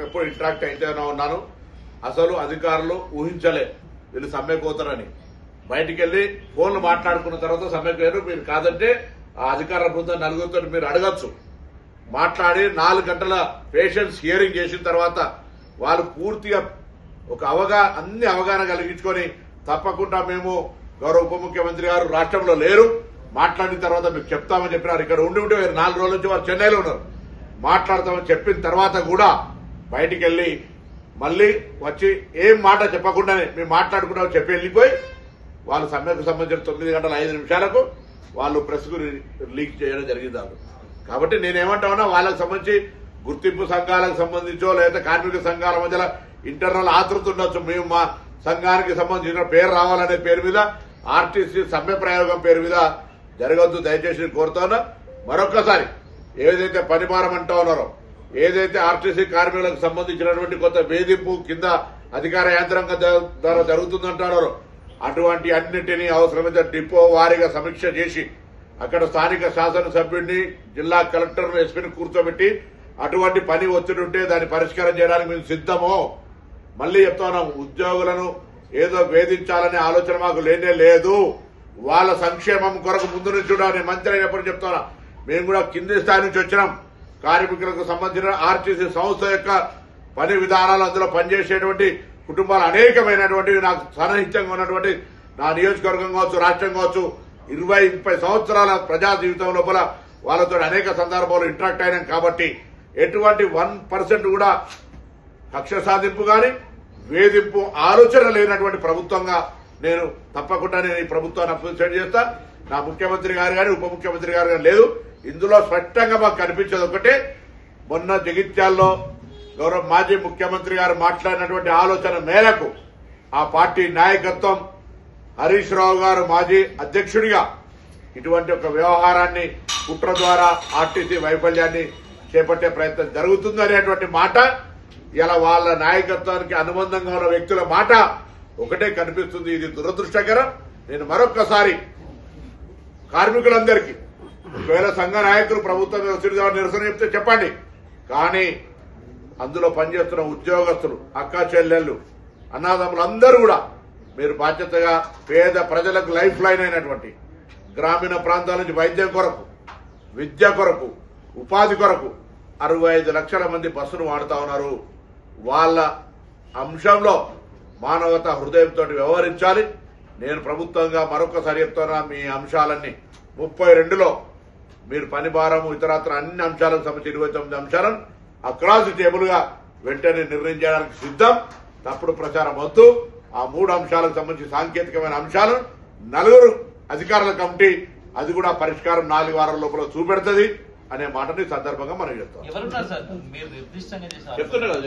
ఎప్పుడు ఇంటరాక్ట్ అయితేనే ఉన్నాను. అసలు అధికారులు ఊహించలే వీళ్ళు సమ్మెకు పోతారని. బయటికి వెళ్లి ఫోన్లు మాట్లాడుకున్న తర్వాత సమ్మెకు వేరు, మీరు కాదంటే ఆ అధికార బృందం నలుగురితో మీరు అడగచ్చు. మాట్లాడి 4 గంటల పేషెంట్స్ హియరింగ్ చేసిన తర్వాత వాళ్ళు పూర్తిగా ఒక అన్ని అవగాహన కలిగించుకొని తప్పకుండా మేము గౌరవ ఉప ముఖ్యమంత్రి గారు రాష్ట్రంలో లేరు, మాట్లాడిన తర్వాత మీకు చెప్తామని చెప్పినారు. ఇక్కడ ఉండి 4 రోజుల నుంచి వారు చెన్నైలో ఉన్నారు. మాట్లాడతామని చెప్పిన తర్వాత కూడా బయటికి వెళ్లి మళ్లీ వచ్చి ఏం మాట చెప్పకుండానే మేము మాట్లాడుకున్నామని చెప్పి వెళ్ళిపోయి వాళ్ళు సమ్మెకు సంబంధించిన 9 గంటల 5 నిమిషాలకు వాళ్ళు ప్రెస్ కు లీక్ చేయడం జరిగింది. కాబట్టి నేనేమంటామన్నా వాళ్ళకు సంబంధించి గుర్తింపు సంఘాలకు సంబంధించో లేదా కార్మిక సంఘాల మధ్యలో ఇంటర్నల్ ఆతృత ఉండొచ్చు. మేము మా సంఘానికి సంబంధించిన పేరు రావాలనే పేరు మీద ఆర్టీసీ సమ్మె ప్రయోగం పేరు మీద జరగద్దు దయచేసి కోరుతున్నా. మరొక్కసారి ఏదైతే పనిభారం అంటా ఉన్నారో, ఏదైతే ఆర్టీసీ కార్మికులకు సంబంధించినటువంటి కొంత వేధింపు కింద అధికార యంత్రాంగం ద్వారా జరుగుతుందంటున్నారో అటువంటి అన్నింటినీ అవసరమైతే డిపో వారీగా సమీక్ష చేసి అక్కడ స్థానిక శాసనసభ్యుడిని, జిల్లా కలెక్టర్, ఎస్పీని కూర్చోబెట్టి అటువంటి పని ఒత్తిడి ఉంటే దాన్ని పరిష్కారం చేయడానికి మేము సిద్దము. మళ్లీ చెప్తా ఉన్నాం, ఉద్యోగులను ఏదో వేధించాలనే ఆలోచన మాకు లేనే లేదు. వాళ్ళ సంక్షేమం కొరకు ముందు నుంచి చూడాలని మంత్రి అయినప్పుడు చెప్తున్నా. మేము కూడా కింది స్థాయి నుంచి వచ్చినాం. కార్మికులకు సంబంధించిన ఆర్టీసీ సంస్థ యొక్క పని విధానాలు, అందులో పనిచేసేటువంటి కుటుంబాలు అనేకమైనటువంటివి నాకు సన్నిహితంగా ఉన్నటువంటి నా నియోజకవర్గం కావచ్చు, రాష్ట్రం కావచ్చు, 20-30 సంవత్సరాల ప్రజా జీవితం లోపల వాళ్ళతో అనేక సందర్భాలు ఇంటరాక్ట్ అయినాం. కాబట్టి ఎటువంటి 1% కూడా కక్ష సాధింపు గాని వేధింపు ఆలోచన లేనటువంటి ప్రభుత్వంగా నేను తప్పకుండా ఈ ప్రభుత్వాన్ని అప్రిషియేట్ చేస్తా. నా ముఖ్యమంత్రి గారు కానీ ఉప ముఖ్యమంత్రి గారు కానీ లేదు. ఇందులో స్పష్టంగా మాకు కనిపించేది ఒకటే, మొన్న జగిత్యాల్లో గౌరవ మాజీ ముఖ్యమంత్రి గారు మాట్లాడినటువంటి ఆలోచన మేరకు ఆ పార్టీ నాయకత్వం, హరీష్ రావు గారు మాజీ అధ్యక్షుడిగా ఇటువంటి ఒక వ్యవహారాన్ని కుట్ర ద్వారా ఆర్టీసీ వైఫల్యాన్ని చేపట్టే ప్రయత్నం జరుగుతుంది అనేటువంటి మాట ఇలా వాళ్ళ నాయకత్వానికి అనుబంధంగా ఉన్న వ్యక్తుల మాట ఒకటే కనిపిస్తుంది. ఇది దురదృష్టకరం. నేను మరొక్కసారి కార్మికులందరికీ, ఒకవేళ సంఘ నాయకులు ప్రభుత్వం నిరసన చెప్తే చెప్పండి, కానీ అందులో పనిచేస్తున్న ఉద్యోగస్తులు, అక్కా చెల్లెళ్లు, అన్నదమ్ములు అందరూ కూడా మీరు బాధ్యతగా పేద ప్రజలకు లైఫ్ లైన్ అయినటువంటి గ్రామీణ ప్రాంతాల నుంచి వైద్యం కొరకు, విద్య కొరకు, ఉపాధి కొరకు 65 లక్షల మంది బస్సును వాడుతా ఉన్నారు. వాళ్ళ అంశంలో మానవతా హృదయంతో వ్యవహరించాలి. నేను ప్రభుత్వంగా మరొకసారి చెప్తున్నా, మీ అంశాలన్నీ 32లో మీరు పని భారము ఇతరత్ర అన్ని అంశాలకు సంబంధించి 29 అంశాలను అక్రాస్ టేబుల్ గా వెంటనే నిర్ణయం చేయడానికి సిద్దం. తప్పుడు ప్రచారం వద్దు. ఆ 3 అంశాలకు సంబంధించి సాంకేతికమైన అంశాలను 4 అధికారుల కమిటీ అది కూడా పరిష్కారం 4 వారాల లోపల చూపెడుతుంది అనే మాటని సందర్భంగా మనం చెప్తాం. ఎవరున్నారు సార్ మీరు నిర్దిష్టంగా చెప్తున్నా కదా.